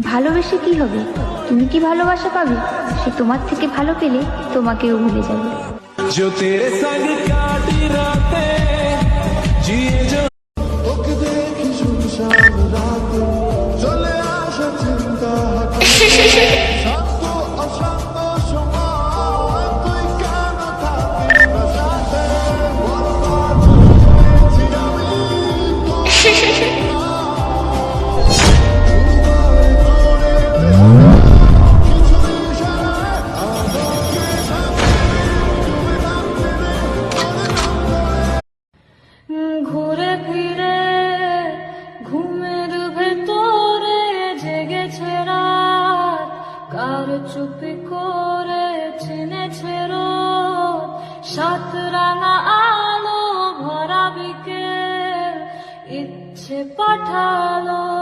ভালোবেসে কি হবে? তুমি কি ভালোবাসা পাবে? সে তোমার থেকে ভালো পেলে তোমাকেও ভুলে যাবে। जो तेरे संग काटी रातें जिए जो ওকে দেখি শুনশান রাতে চলে আসা চিন্তা শান্ত অশান্ত সময় তুই কেন থাকিস না সাথে বলবার চেয়েছি আমি ঘুরে ফিরে ঘুমের ভেতরে জেগেছে রাত, কার চুপি করে চিনেছে রোদ, সাত রাঙা আলো ভরা বিকেল ইচ্ছে পাঠালো